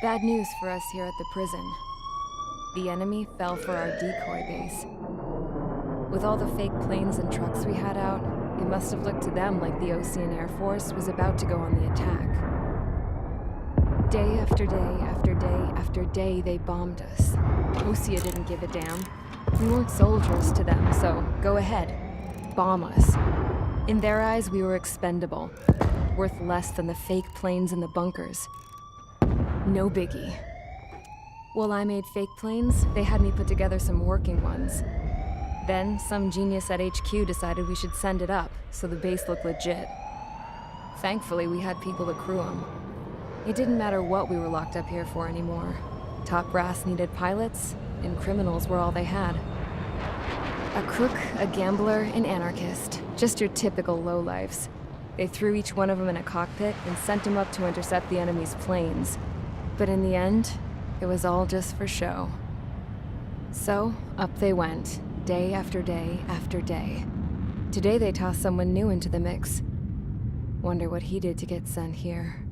Bad news for us here at the prison. The enemy fell for our decoy base. With all the fake planes and trucks we had out, it must have looked to them like the Osean Air Force was about to go on the attack. Day after day after day after day, they bombed us. Osea didn't give a damn. We weren't soldiers to them, so go ahead. Bomb us. In their eyes, we were expendable. Worth less than the fake planes in the bunkers. No biggie. While I made fake planes, they had me put together some working ones. Then, some genius at HQ decided we should send it up, so the base looked legit. Thankfully, we had people to crew them. It didn't matter what we were locked up here for anymore. Top brass needed pilots, and criminals were all they had. A crook, a gambler, an anarchist. Just your typical lowlifes. They threw each one of them in a cockpit and sent them up to intercept the enemy's planes. But in the end, it was all just for show. So, up they went, day after day after day. Today they tossed someone new into the mix. Wonder what he did to get sent here.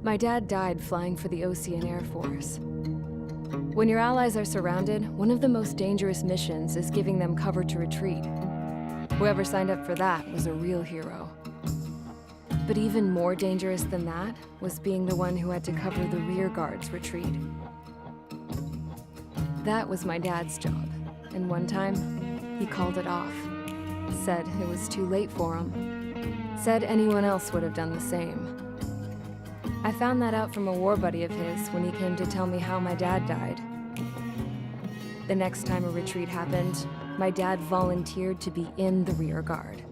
My dad died flying for the Osean Air Force. When your allies are surrounded, one of the most dangerous missions is giving them cover to retreat. Whoever signed up for that was a real hero. But even more dangerous than that was being the one who had to cover the rear guard's retreat. That was my dad's job, and one time, he called it off. Said it was too late for him. Said anyone else would have done the same. I found that out from a war buddy of his when he came to tell me how my dad died. The next time a retreat happened, my dad volunteered to be in the rear guard.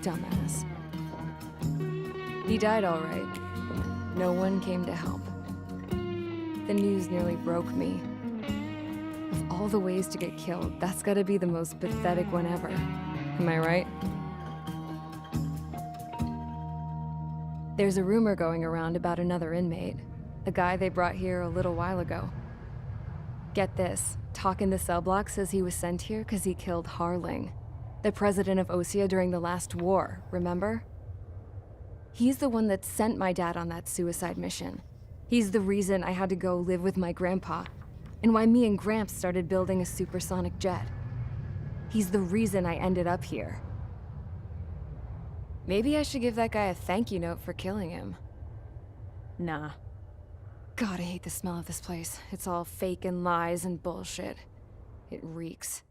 Dumbass. He died all right. No one came to help. The news nearly broke me. Of all the ways to get killed, that's gotta be the most pathetic one ever. Am I right? There's a rumor going around about another inmate. A guy they brought here a little while ago. Get this, talk in the cell block says he was sent here because he killed Harling, the president of Osea during the last war, remember? He's the one that sent my dad on that suicide mission. He's the reason I had to go live with my grandpa, and why me and Gramps started building a supersonic jet. He's the reason I ended up here. Maybe I should give that guy a thank you note for killing him. Nah. God, I hate the smell of this place. It's all fake and lies and bullshit. It reeks.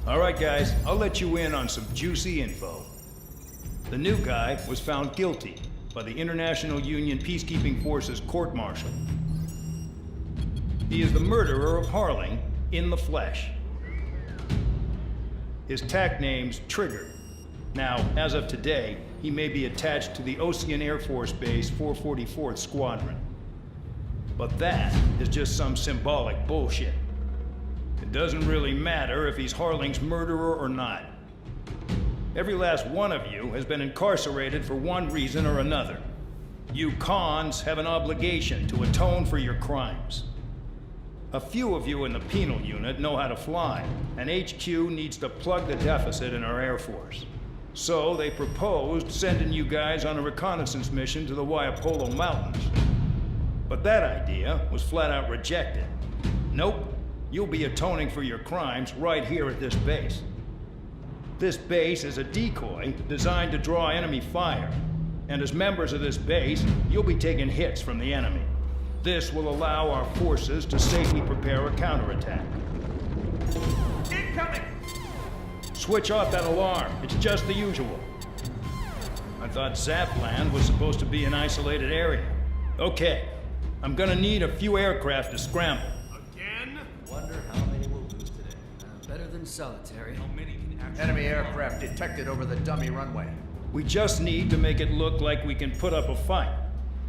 All right, guys, I'll let you in on some juicy info. The new guy was found guilty by the International Union Peacekeeping Forces court-martial. He is the murderer of Harling in the flesh. His TAC name's Trigger. Now, as of today, he may be attached to the Osean Air Force Base 444th Squadron. But that is just some symbolic bullshit. It doesn't really matter if he's Harling's murderer or not. Every last one of you has been incarcerated for one reason or another. You cons have an obligation to atone for your crimes. A few of you in the penal unit know how to fly, and HQ needs to plug the deficit in our Air Force. So they proposed sending you guys on a reconnaissance mission to the Waiapolo Mountains. But that idea was flat out rejected. Nope, you'll be atoning for your crimes right here at this base. This base is a decoy designed to draw enemy fire. And as members of this base, you'll be taking hits from the enemy. This will allow our forces to safely prepare a counterattack. Incoming! Switch off that alarm. It's just the usual. I thought Zapland was supposed to be an isolated area. Okay, I'm gonna need a few aircraft to scramble. Again? Wonder how many we'll lose today. Better than solitary. How many can actually... Enemy aircraft detected over the dummy runway. We just need to make it look like we can put up a fight.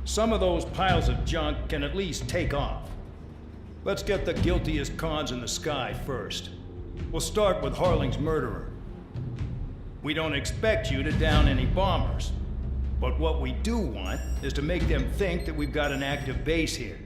Some of those piles of junk can at least take off. Let's get the guiltiest cons in the sky first. We'll start with Harling's murderer. We don't expect you to down any bombers. But what we do want is to make them think that we've got an active base here.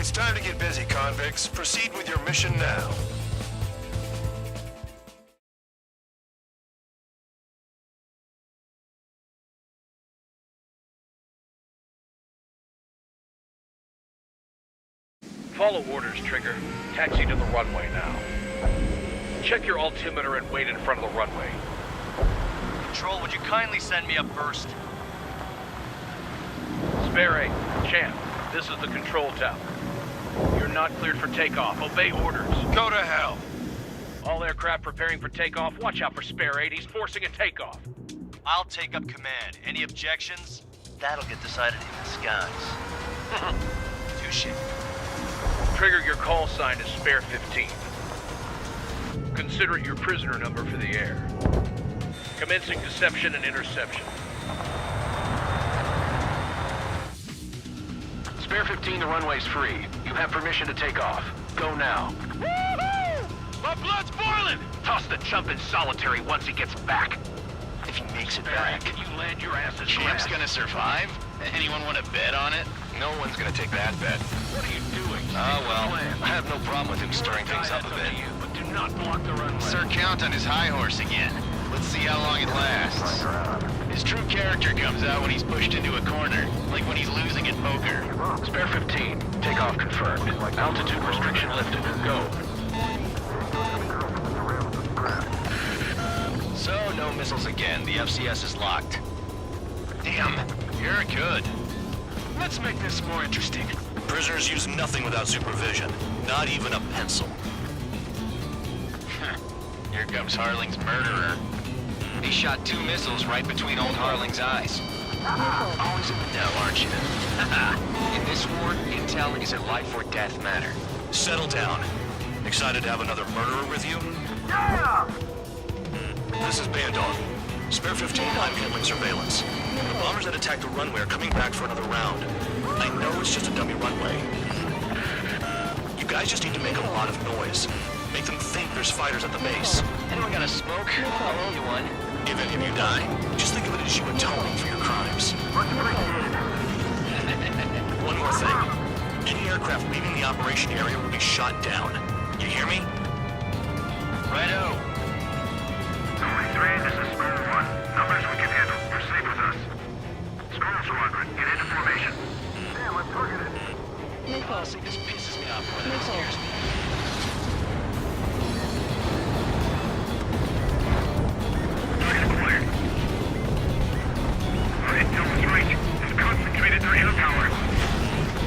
It's time to get busy, convicts. Proceed with your mission now. Follow orders, Trigger. Taxi to the runway now. Check your altimeter and wait in front of the runway. Control, would you kindly send me up first? Spare 8, Champ, this is the control tower. You're not cleared for takeoff. Obey orders. Go to hell. All aircraft preparing for takeoff. Watch out for Spare 8. He's forcing a takeoff. I'll take up command. Any objections? That'll get decided in the skies. Touche. Trigger, your call sign is Spare 15. Consider it your prisoner number for the air. Commencing deception and interception. Spare 15, the runway's free. You have permission to take off. Go now. Woohoo! My blood's boiling! Toss the chump in solitary once he gets back. If he makes it Spare, back. can you land your asses Champ's flat? gonna survive? Anyone want to bet on it? No one's gonna take that bet. What are you doing? Oh, well, Plan. I have no problem with him stirring things up a bit. You, but do not block the runway. Sir Count on his high horse again. Let's see how long it lasts. His true character comes out when he's pushed into a corner, like when he's losing at poker. Spare 15. Takeoff confirmed. Altitude restriction lifted. Go. So, no missiles again. The FCS is locked. Damn, you're good. Let's make this more interesting. Prisoners use nothing without supervision. Not even a pencil. Here comes Harling's murderer. He shot 2 missiles right between old Harling's eyes. Always in the know, aren't you? In this war, intel is a life or death matter. Settle down. Excited to have another murderer with you? Yeah! This is Bandog. Spare 15, I'm handling surveillance. The bombers that attacked the runway are coming back for another round. I know it's just a dummy runway. You guys just need to make a lot of noise. Make them think there's fighters at the base. Anyone got a smoke? I'll owe you one. If any of you die, just think of it as you atoning for your crimes. One more thing. Any aircraft leaving the operation area will be shot down. You hear me? Righto. 23, this is Squirrel 1. Numbers we can handle. Proceed with us. Squirrel Squadron, get into formation. Damn, I'm targeted. Honestly, this pisses me off more than it scares me. Target acquired. Alright, Dylan's right. They've concentrated their air power.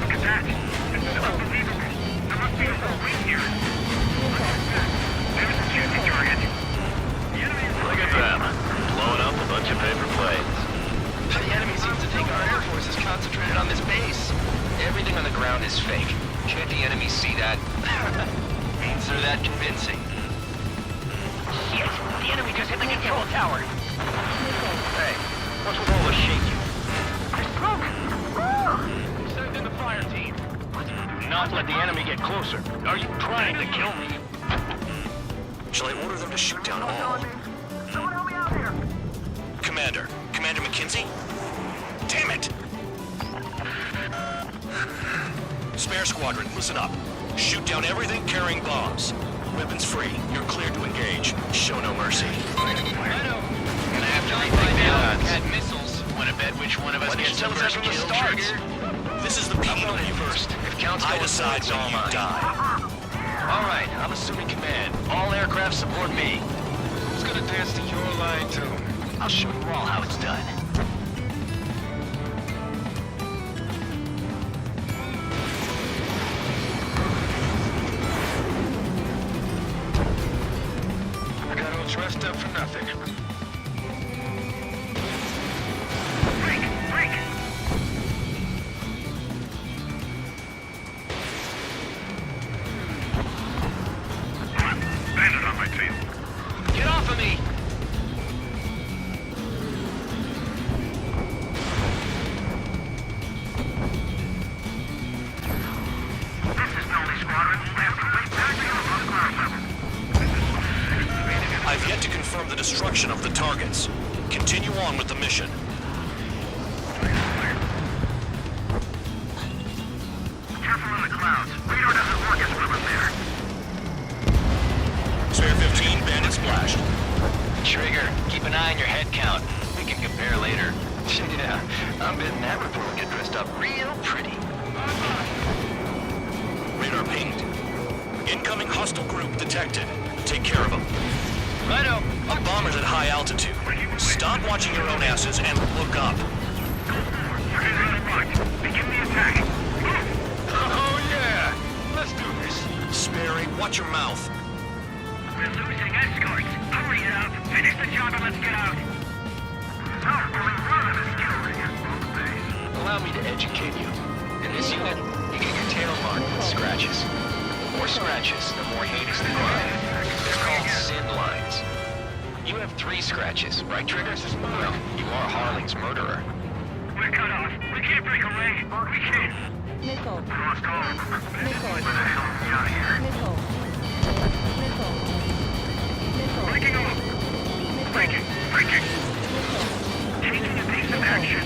Look at that. This is unbelievable. There must be a whole wing here. Look at that. There's a juicy target. The enemy is Look at them. Blowing up a bunch of paper planes. The enemy seems to think our air force is concentrated on this base. Everything on the ground is fake. Can't the enemy see that? Means they're that convincing. Shit! The enemy just hit the control tower! Hey, what's with all the shaking? There's smoke! Send in the fire team. Do not let the enemy get closer. Are you trying to kill me? Shall I order them to shoot down all? Someone help me out here! Commander McKenzie? Damn it! Spare Squadron, listen up. Shoot down everything carrying bombs. Weapons free. You're cleared to engage. Show no mercy. Righto. Gonna have to refind out who had missiles. Wanna bet which one of us gets the first kill trigger? This is the PW First, if Count's I going decide first, when all you mine. die. All right, I'm assuming command. All aircraft support me. Who's gonna dance to your line tune? I'll show you all how it's done. I got all dressed up for nothing. Break! Break! Bandit on my tail. Get off of me! This is Nolly Squadron. I have complete tactical on ground level. I've yet to confirm the destruction of the targets. Continue on with the mission. Careful on the clouds. account. We can compare later. Yeah, I'm betting that report will get dressed up real pretty. Radar pinged. Incoming hostile group detected. Take care of them. Righto. A bomber's at high altitude. Stop watching your own asses and look up. Target is marked. Begin the attack. Move! Oh yeah! Let's do this. Sperry, watch your mouth. We're losing escorts. Hurry up. Finish the job and let's get out. Allow me to educate you. In this unit, you get your tail marked with scratches. The more scratches, the more heinous the crime. They're called sin lines. You have 3 scratches, right, Triggers? Well, you are Harling's murderer. We're cut off. We can't break away. We can't. Nickel. Lost call. Nickel. Where the hell are we out of here? Nickel. Nickel. Nickel. Breaking off. Breaking. Breaking. Taking evasive action.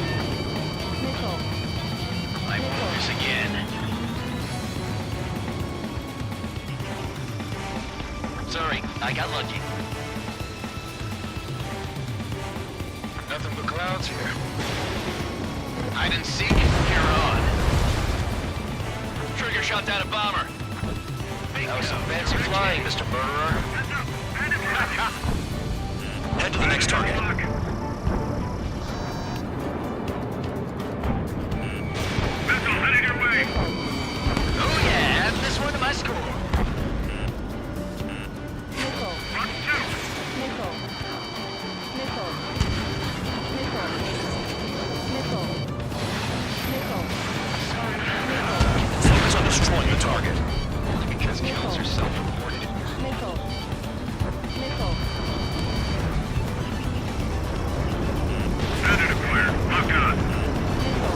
Nickel. I won't do this again. Sorry, I got lucky. Nothing but clouds here. Hide and seek, you're on. Trigger shot down a bomber. That was some fancy flying, Mr. Murderer. Head to the next target. Missile headed your way. Oh yeah, add this one to my score. Nickel. Mark 2. Nickel. Nickel. Nickel. Nickel. Nickel. Focus on destroying the target. Only because kills are self-reported. Nickel. Nickel. Bandit acquired. Locked on. Nickel.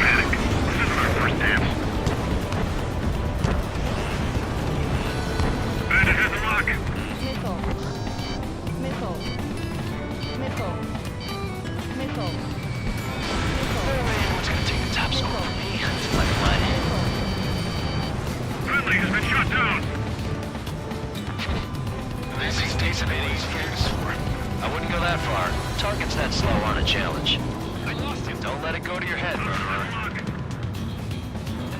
Panic. This isn't our first dance. Bandit has a lock. Nickel. Nickel. Nickel. Nickel. What's gonna take the top score from me? It's my blood. Friendly has been shot down. This is decent games for. I wouldn't go that far. Target's that slow on a challenge. I lost him. Don't let it go to your head, murderer.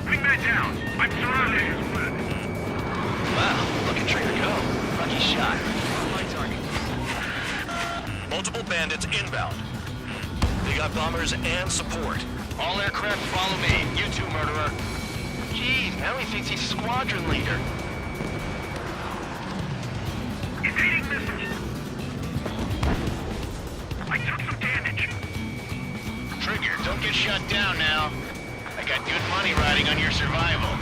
Wingman down. I'm surrounded. Wow, look at Trigger go. Lucky shot. On my target. Multiple bandits inbound. They got bombers and support. All aircraft follow me. You too, murderer. Geez, now he thinks he's squadron leader. Evading missiles. I took some damage. Trigger, don't get shut down now. I got good money riding on your survival.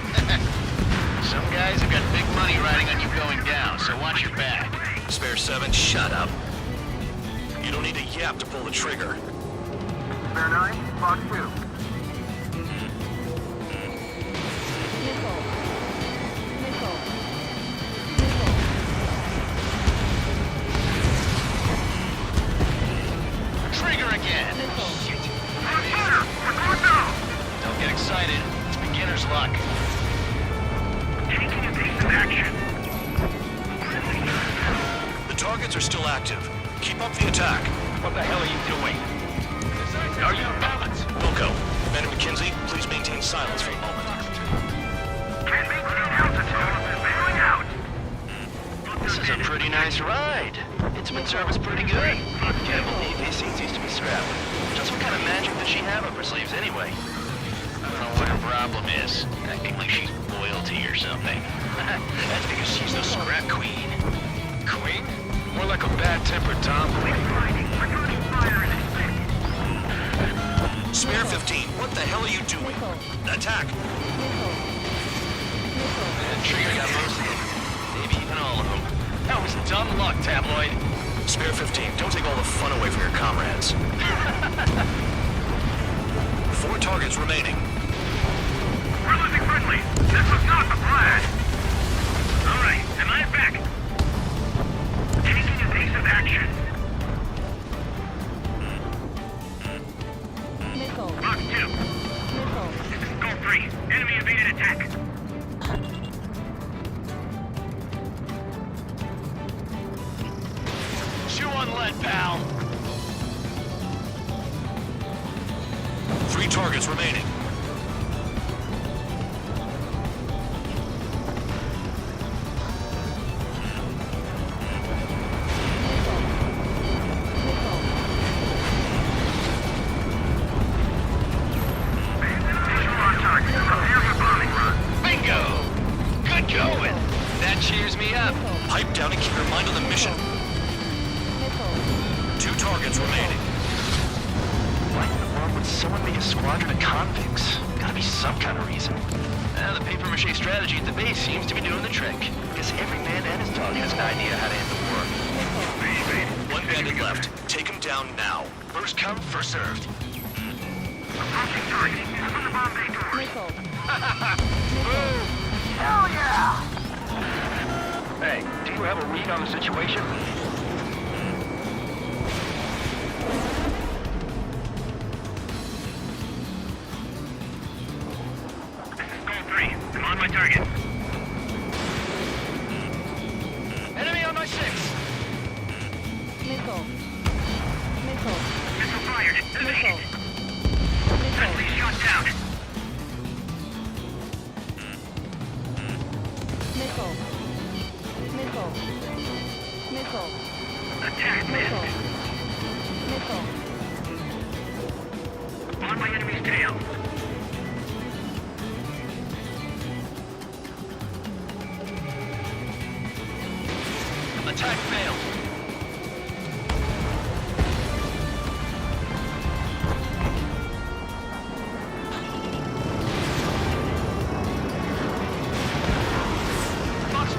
Some guys have got big money riding on you going down, so watch your back. Spare 7, shut up. You don't need a yap to pull the trigger. Spare 9, Fox 2. Nickel. Nickel. Trigger again. Nickel. Shit. Hunter, we're going down. Don't get excited. It's beginner's luck. Taking evasive action. The targets are still active. Keep up the attack. What the hell are you doing? Are you balanced? Wilco, Ben and McKenzie, please maintain silence for a moment. Can't maintain altitude. Bailing out. This is a pretty nice ride. Instrument service pretty good. Can't believe these seats used to be scrapped. Just what kind of magic does she have up her sleeves anyway? I don't know what her problem is. Acting like she's royalty or something. That's because she's the scrap queen. Queen? More like a bad-tempered tomboy. Recruiting fire in its thick. Spare 15, what the hell are you doing? Attack! Nickel. Nickel. And Trigger got most of them. Maybe even all of them. That was dumb luck, Tabloid. Spare 15, don't take all the fun away from your comrades. 4 targets remaining. We're losing friendly. This was not the plan. All right, am I back? Taking evasive action. Nickel. Rock 2. Nickel. This is Goal 3. Enemy evaded attack. Chew on lead, pal. 3 targets remaining. Visual on target. Prepare for bombing run. Bingo! Good going! That cheers me up. Pipe down and keep your mind on the mission. 2 targets remaining. Why in the world would someone make a squadron of convicts? Gotta be some kind of reason. The papier-mâché strategy at the base seems to be doing the trick. Guess every man and his dog has an idea how to end the war. 1 bandit left. Take him down now. First come, first served. Approaching target. Open the bomb bay doors. Hell yeah! Hey, do you have a read on the situation? Goal 3. I'm on my target. Enemy on my 6! Missile fired. Eliminate. Friendly shot down. Attack missed. On my enemy's tail. Attack failed. Fox 2!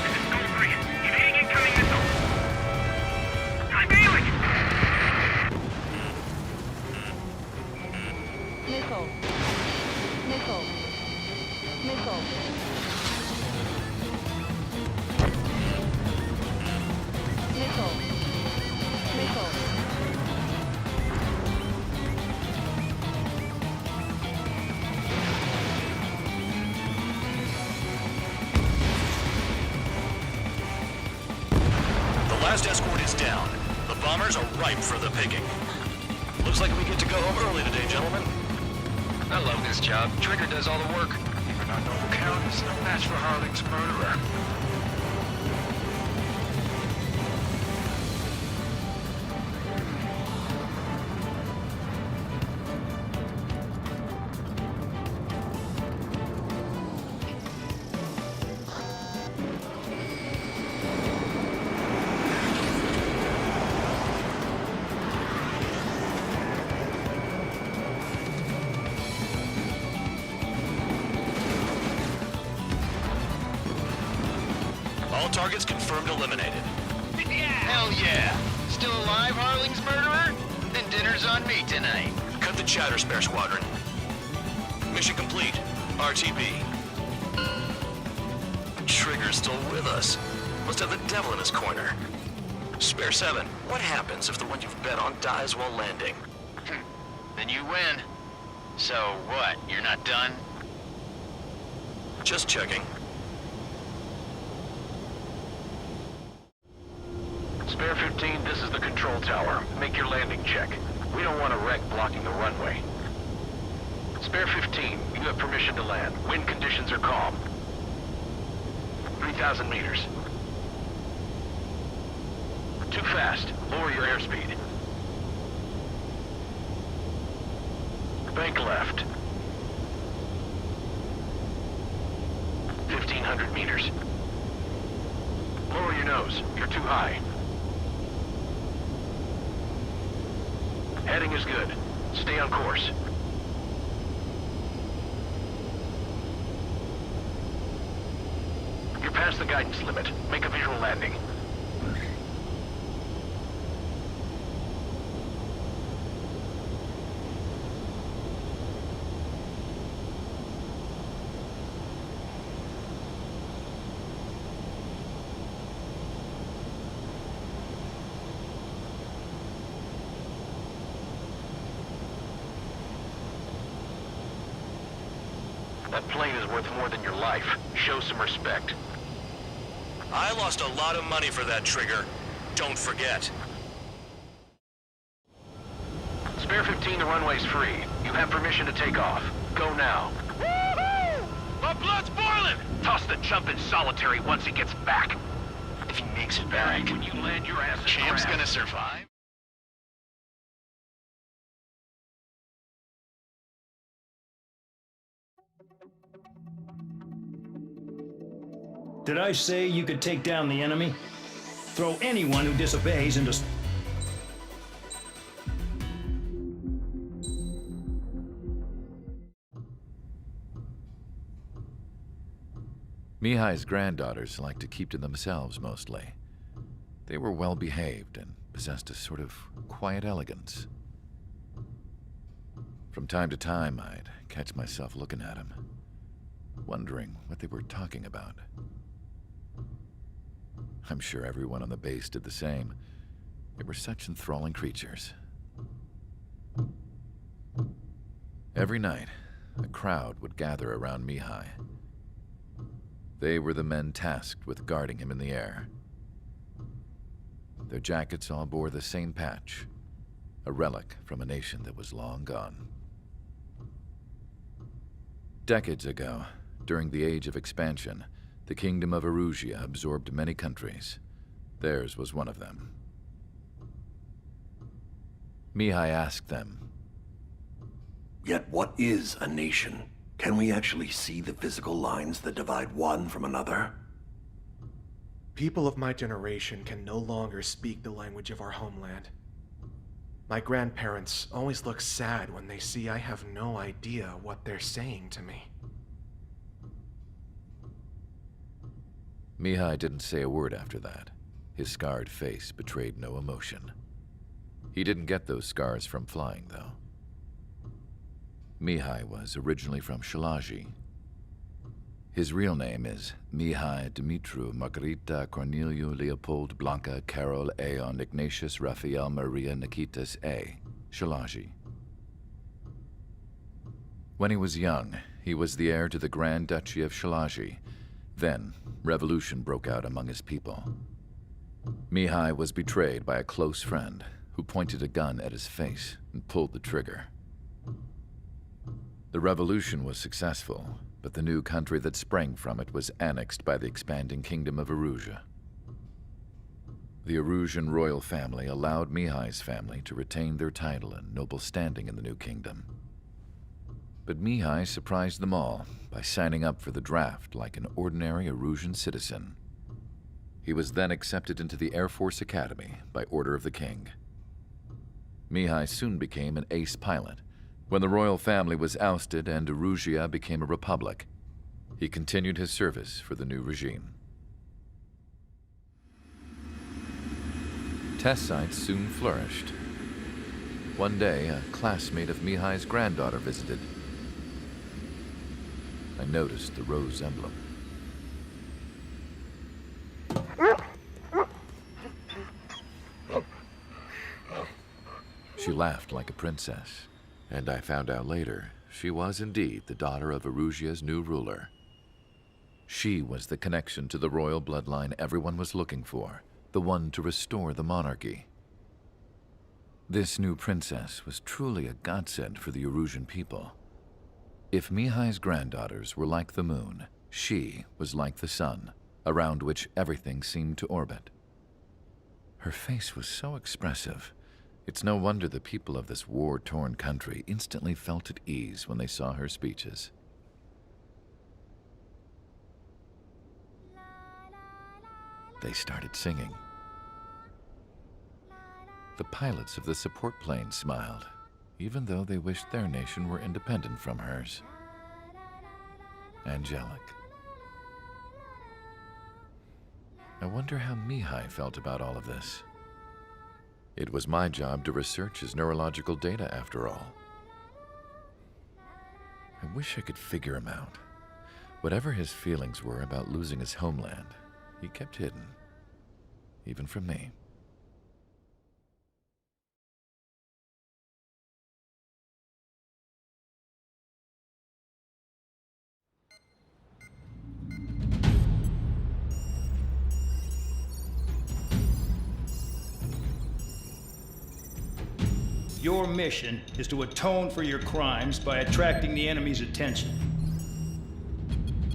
This is Goal 3. Evading incoming missile. I'm bailing. The last escort is down. The bombers are ripe for the picking. Looks like we get to go home early today, gentlemen. I love this job. Trigger does all the work. Even our noble Count is no match for Harling's murderer. All targets confirmed eliminated. Hell yeah! Still alive, Harling's murderer? Then dinner's on me tonight. Cut the chatter, Spare Squadron. Mission complete. RTB. Trigger's still with us. Must have the devil in his corner. Spare 7, what happens if the one you've bet on dies while landing? Then you win. So what, you're not done? Just checking. Spare 15, this is the control tower. Make your landing check. We don't want a wreck blocking the runway. Spare 15, you have permission to land. Wind conditions are calm. 3,000 meters. Too fast. Lower your airspeed. Bank left. 1,500 meters. Lower your nose. You're too high. Heading is good. Stay on course. You're past the guidance limit. Make a visual landing. That plane is worth more than your life. Show some respect. I lost a lot of money for that trigger. Don't forget. Spare 15, the runway's free. You have permission to take off. Go now. Woohoo! My blood's boiling! Toss the jump in solitary once he gets back. If he makes it back, When you land your ass in Champ's grass. gonna survive? Did I say you could take down the enemy? Throw anyone who disobeys into... Mihai's granddaughters liked to keep to themselves mostly. They were well behaved and possessed a sort of quiet elegance. From time to time, I'd catch myself looking at them, wondering what they were talking about. I'm sure everyone on the base did the same. They were such enthralling creatures. Every night, a crowd would gather around Mihai. They were the men tasked with guarding him in the air. Their jackets all bore the same patch, a relic from a nation that was long gone. Decades ago, during the Age of Expansion, the Kingdom of Erusia absorbed many countries. Theirs was one of them. Mihai asked them, "Yet what is a nation? Can we actually see the physical lines that divide one from another?" People of my generation can no longer speak the language of our homeland. My grandparents always look sad when they see I have no idea what they're saying to me. Mihai didn't say a word after that. His scarred face betrayed no emotion. He didn't get those scars from flying, though. Mihai was originally from Shalaji. His real name is Mihai Dumitru Margarita Corneliu Leopold Blanca Carol Aeon Ignatius Raphael Maria Nikitas A. Shalaji. When he was young, he was the heir to the Grand Duchy of Shalaji. Then, revolution broke out among his people. Mihai was betrayed by a close friend who pointed a gun at his face and pulled the trigger. The revolution was successful, but the new country that sprang from it was annexed by the expanding Kingdom of Erusia. The Erusian royal family allowed Mihai's family to retain their title and noble standing in the new kingdom. But Mihai surprised them all by signing up for the draft like an ordinary Erusian citizen. He was then accepted into the Air Force Academy by order of the king. Mihai soon became an ace pilot. When the royal family was ousted and Erusia became a republic, he continued his service for the new regime. Test sites soon flourished. One day, a classmate of Mihai's granddaughter visited. I noticed the rose emblem. She laughed like a princess. And I found out later, she was indeed the daughter of Erusia's new ruler. She was the connection to the royal bloodline everyone was looking for, the one to restore the monarchy. This new princess was truly a godsend for the Erusian people. If Mihai's granddaughters were like the moon, she was like the sun, around which everything seemed to orbit. Her face was so expressive. It's no wonder the people of this war-torn country instantly felt at ease when they saw her speeches. They started singing. The pilots of the support plane smiled, even though they wished their nation were independent from hers. Angelic. I wonder how Mihai felt about all of this. It was my job to research his neurological data, after all. I wish I could figure him out. Whatever his feelings were about losing his homeland, he kept hidden, even from me. Your mission is to atone for your crimes by attracting the enemy's attention.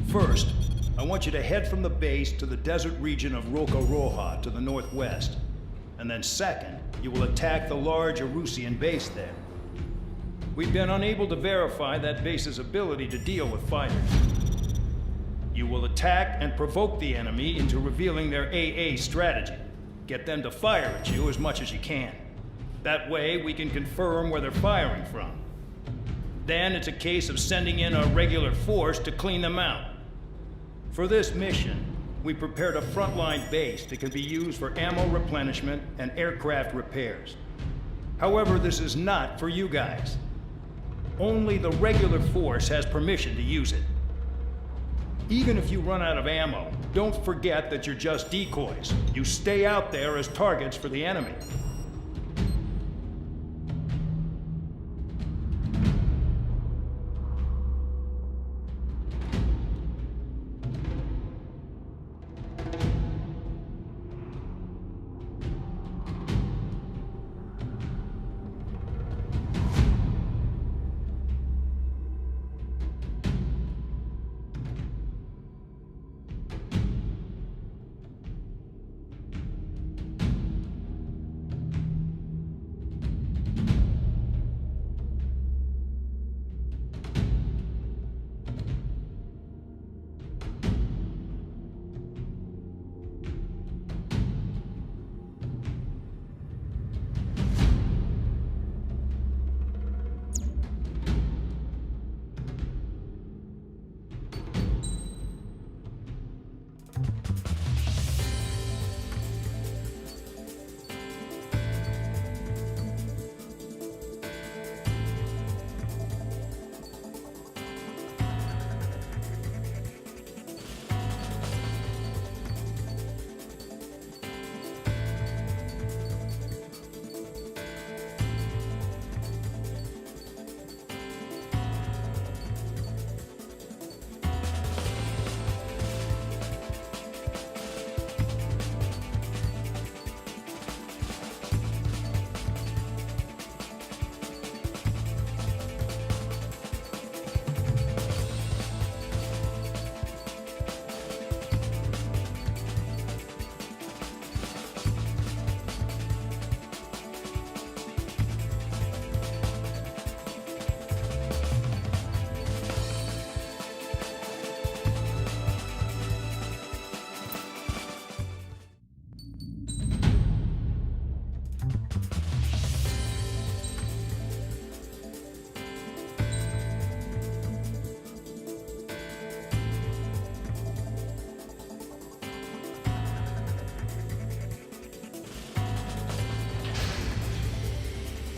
First, I want you to head from the base to the desert region of Roca-Roja to the northwest. And then second, you will attack the large Erusian base there. We've been unable to verify that base's ability to deal with fighters. You will attack and provoke the enemy into revealing their AA strategy. Get them to fire at you as much as you can. That way, we can confirm where they're firing from. Then it's a case of sending in a regular force to clean them out. For this mission, we prepared a frontline base that can be used for ammo replenishment and aircraft repairs. However, this is not for you guys. Only the regular force has permission to use it. Even if you run out of ammo, don't forget that you're just decoys. You stay out there as targets for the enemy.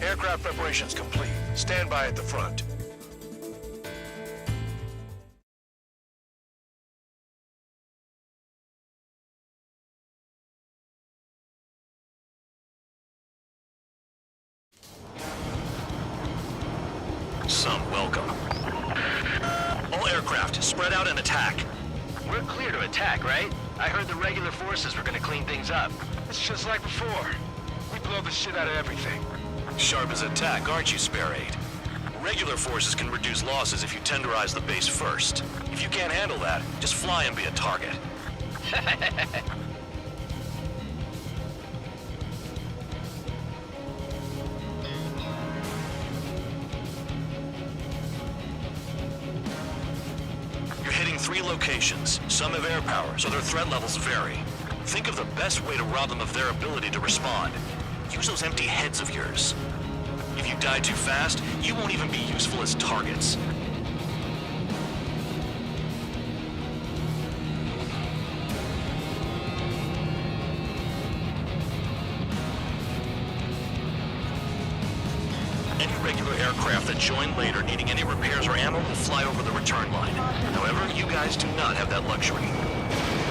Aircraft preparations complete. Stand by at the front. Some welcome. All aircraft, spread out and attack. We're clear to attack, right? I heard the regular forces were gonna clean things up. It's just like before. We blow the shit out of everything. Sharp as a tack, aren't you, Spare 8? Regular forces can reduce losses if you tenderize the base first. If you can't handle that, just fly and be a target. You're hitting 3 locations. Some have air power, so their threat levels vary. Think of the best way to rob them of their ability to respond. Use those empty heads of yours. If you die too fast, you won't even be useful as targets. Any regular aircraft that join later needing any repairs or ammo will fly over the return line. However, you guys do not have that luxury.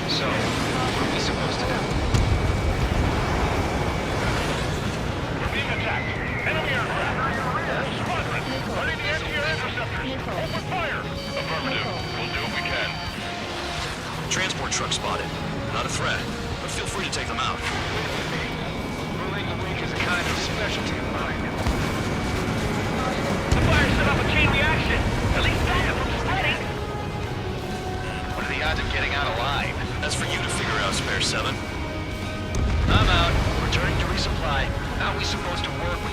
So, what are we supposed to do? Enemy aircraft! Squadron! Ready to enter your interceptors! Open fire! Affirmative. We'll do what we can. Transport truck spotted. Not a threat, but feel free to take them out. Ruling the weak is a kind of specialty of mine.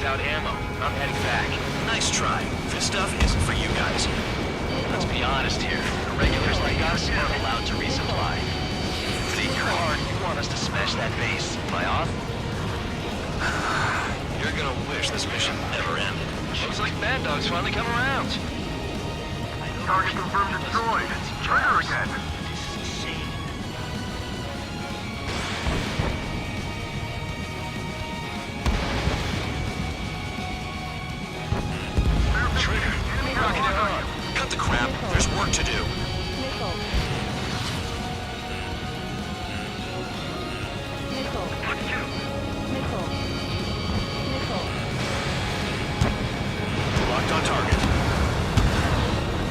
without ammo. I'm heading back. Nice try. This stuff isn't for you guys. Let's be honest here. The regulars like us aren't allowed to resupply. See, you're hard. You want us to smash that base. Am I off? You're gonna wish this mission never ended. Looks like Bad Dog's finally come around. Target confirmed destroyed. Trigger again. Trigger, rocking it hard. Cut the crap. There's work to do. Nickel. Nickel. Nickel. Nickel. Locked on target.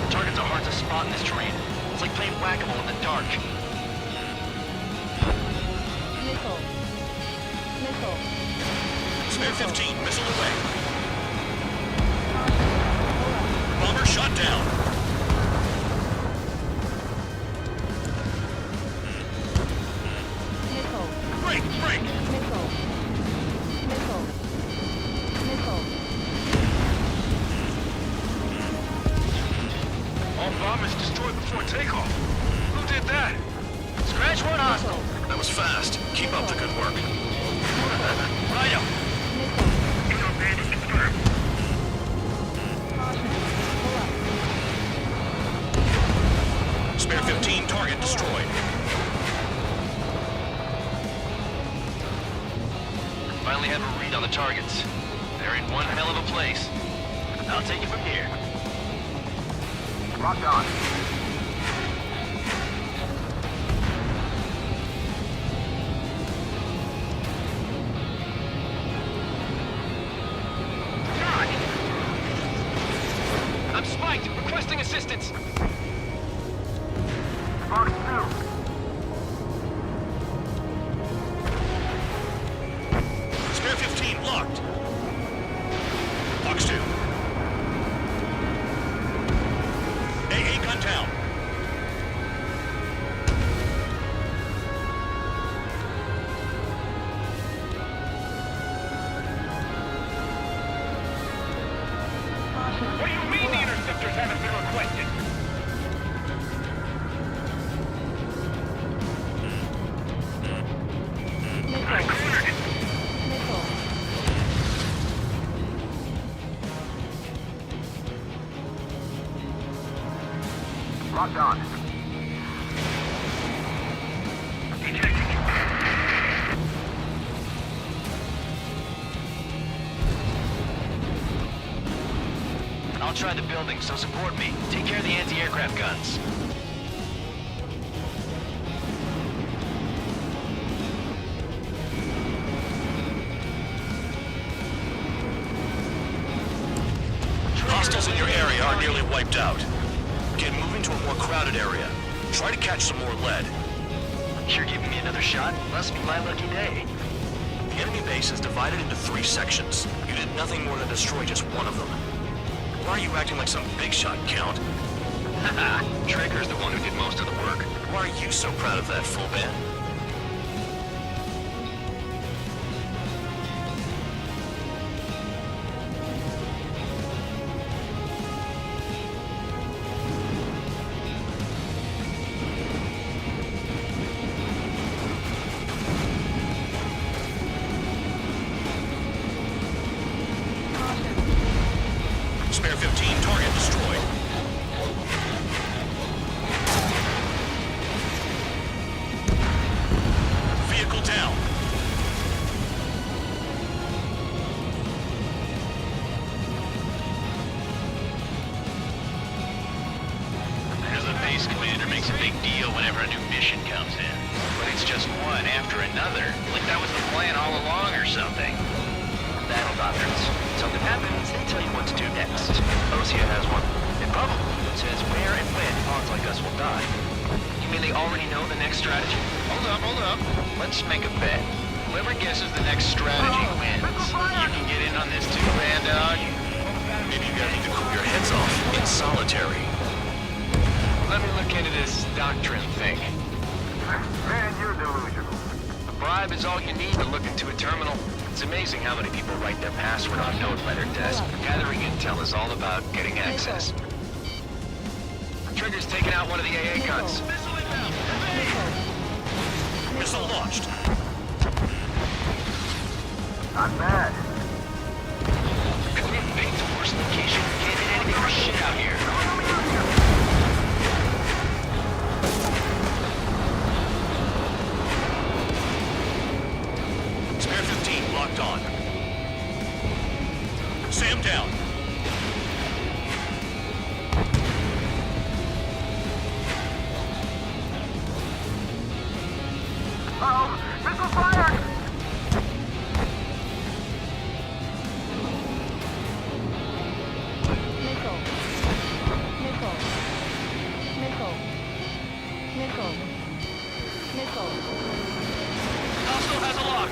Targets are hard to spot in this terrain. It's like playing whack-a-mole in the dark. Nickel. Nickel. Spare 15, missile away. Bomber shot down. Nickel. Break, break. Nickel. Nickel. Nickel. All bombers destroyed before takeoff. Who did that? Scratch one hostile. That was fast. Keep up the good work. Right-o. Intel bandit confirmed. Spare 15, target destroyed. Finally have a read on the targets. They're in one hell of a place. I'll take it from here. Locked on. I'm spiked. Requesting assistance. Box 2. Spare 15, locked. Box 2. AA gun down. What do you mean the interceptors haven't been requested? I cornered it. Nickel. Locked on. Detecting. I'll try the building, so support me. Take care of the anti-aircraft guns. Hostiles in your area are nearly wiped out. Get moving to a more crowded area. Try to catch some more lead. You're giving me another shot? Must be my lucky day. The enemy base is divided into 3 sections. You did nothing more than destroy just one of them. Why are you acting like some big shot, Count? Haha, Trigger's the one who did most of the work. Why are you so proud of that, full band? Spare 15, target destroyed. Vehicle down. There's the base commander makes a big deal whenever a new mission comes in. But it's just one after another. Like that was the plan all along or something. Battle doctrines. Something happens, they tell you what to do next. Osea has one. It probably says where and when pawns like us will die. You mean they already know the next strategy? Hold up. Let's make a bet. Whoever guesses the next strategy wins. You can get in on this too, Bad Dog. Maybe you guys need to cool your heads off in solitary. Let me look into this doctrine thing. Man, you're delusional. A bribe is all you need to look into a terminal. It's It's amazing how many people write their password on note by their desk. Gathering intel is all about getting access. Trigger's taken out one of the AA guns. Missile inbound! Evade! Missile launched. Not bad. Could we invade the worst location? Can't hit anything for shit out here. Spare 15 locked on. Sam down. Uh-oh! Missile fired! Hostile has a lock.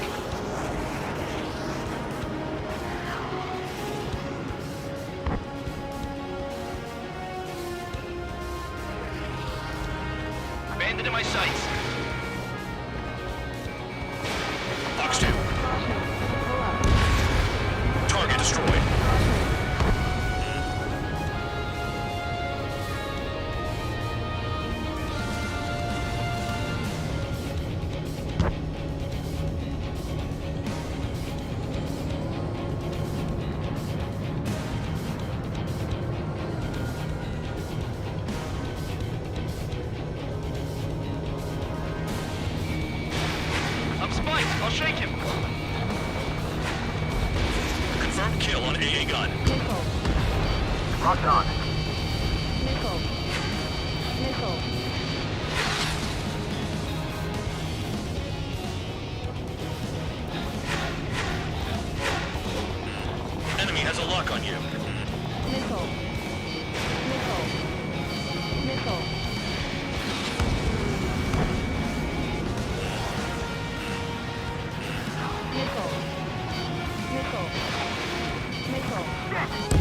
Bandit in my sights. Fox 2. Target destroyed. I'm spiked. I'll shake him. Confirmed kill on AA gun. Locked on. Enemy has a lock on you.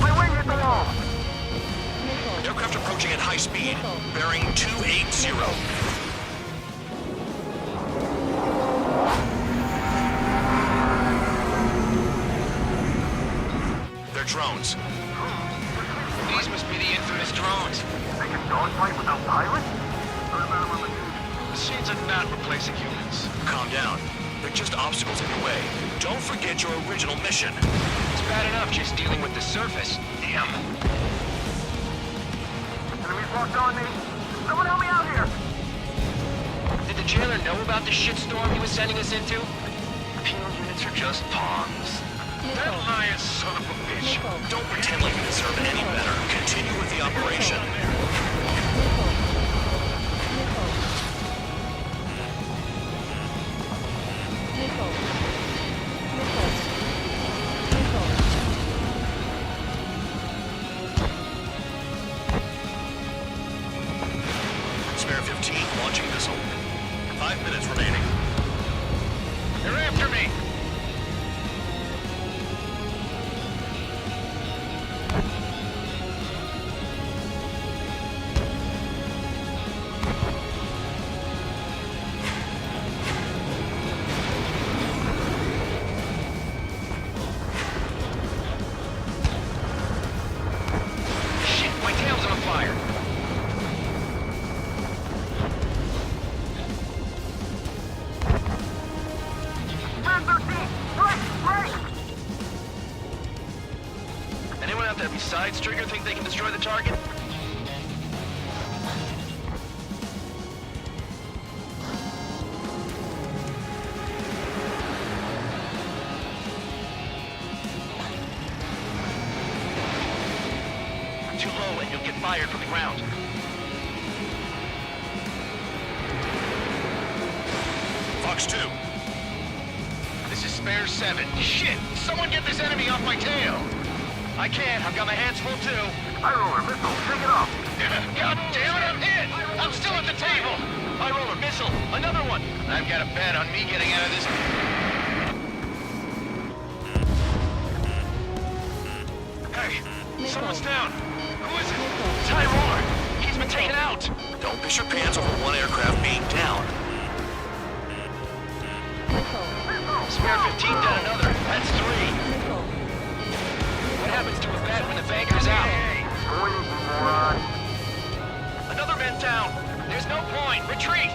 My wing hit the wall! Aircraft approaching at high speed. Bearing 280. They're drones. These must be the infamous drones. They can dogfight without pilots? Heard about them on the news. Machines are not replacing humans. Calm down. They're just obstacles in your way. Don't forget your original mission. It's bad enough just dealing with the surface. Damn. Enemies locked on me. Someone help me out here! Did the jailer know about the shitstorm he was sending us into? Penal units are just pawns. That lion son of a bitch. Don't pretend like you deserve any better. Continue with the operation. Spare 15 launching missile. 5 minutes remaining. They're after me! Shit, my tail's on fire! Man 13! Break! Break! Anyone out there besides Trigger think they can destroy the target? Too low and you'll get fired from the ground. Fox 2. This is Spare 7. Shit! Someone get this enemy off my tail! I can't. I've got my hands full too. High roller missile, take it off! God damn it, I'm hit! I'm still at the table! High roller missile, another one! I've got a bet on me getting out of this. Hey, someone's down. Who is it? It's High roller. He's been taken out. Don't piss your pants over one aircraft being down. Spare 15 down another. That's 3. What happens to a bet when the banker's out? Another man down. There's no point. Retreat.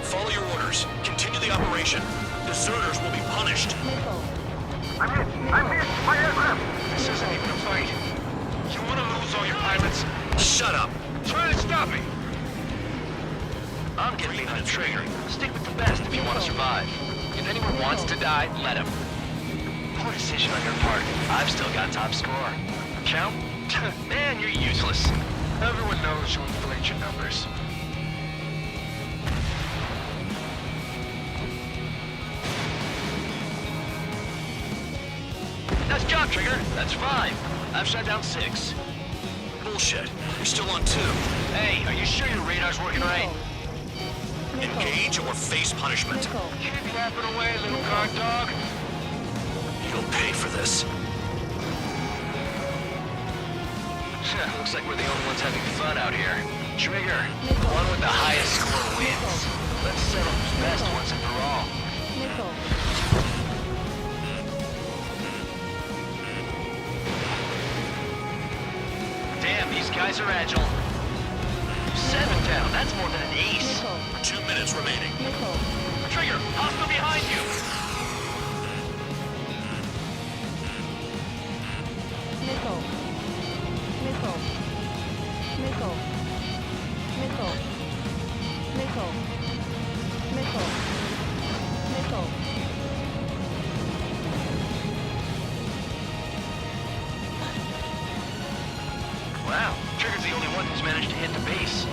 Follow your orders. Continue the operation. Deserters will be punished. I'm hit! My aircraft! This isn't even a fight. You want to lose all your pilots? Shut up. Try to stop me! I'm getting behind the trigger. Stick with the best if you want to survive. If anyone wants to die, let him. Poor decision on your part. I've still got top score. Count? Man, you're useless. Everyone knows you inflate your numbers. Nice job, Trigger. That's 5. I've shot down 6. Bullshit. You're still on 2. Hey, are you sure your radar's working right? Engage or face punishment. Keep yapping away, little guard dog. You'll pay for this. Looks like we're the only ones having fun out here. Trigger, the one with the highest score wins. Let's settle who's best once and for all. Damn, these guys are agile. 7 down, that's more than an ace. 2 minutes remaining. Trigger, hostile behind you. Wow, Trigger's the only one who's managed to hit the base.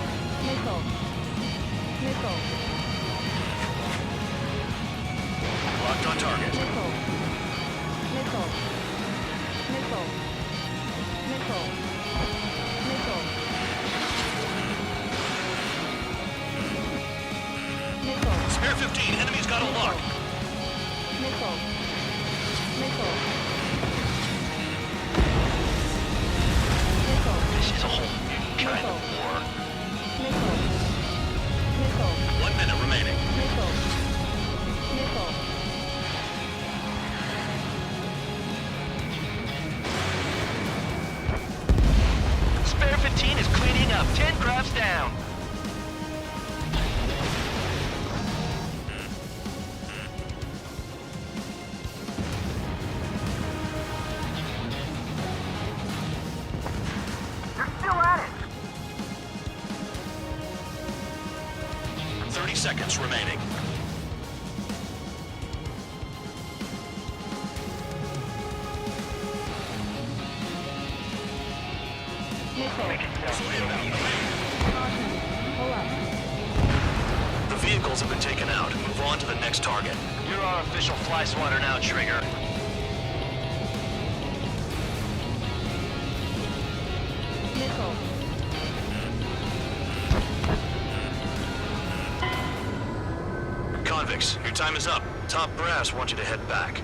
Locked on target. Spare 15, enemy's got a lock. This is a whole new kind of war. 1 minute remaining. Spare 15 is cleaning up. 10 crafts down. You're still at it! 30 seconds remaining. The vehicles have been taken out. Move on to the next target. You're our official fly swatter now, Trigger. Convicts, your time is up. Top brass wants you to head back.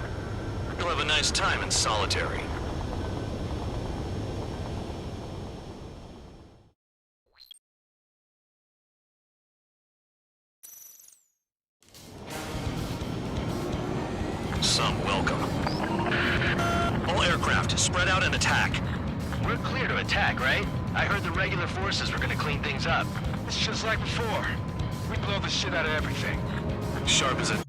You'll have a nice time in solitary. Some welcome. All aircraft, spread out and attack. We're clear to attack, right? I heard the regular forces were gonna clean things up. It's just like before. We blow the shit out of everything. Sharp as a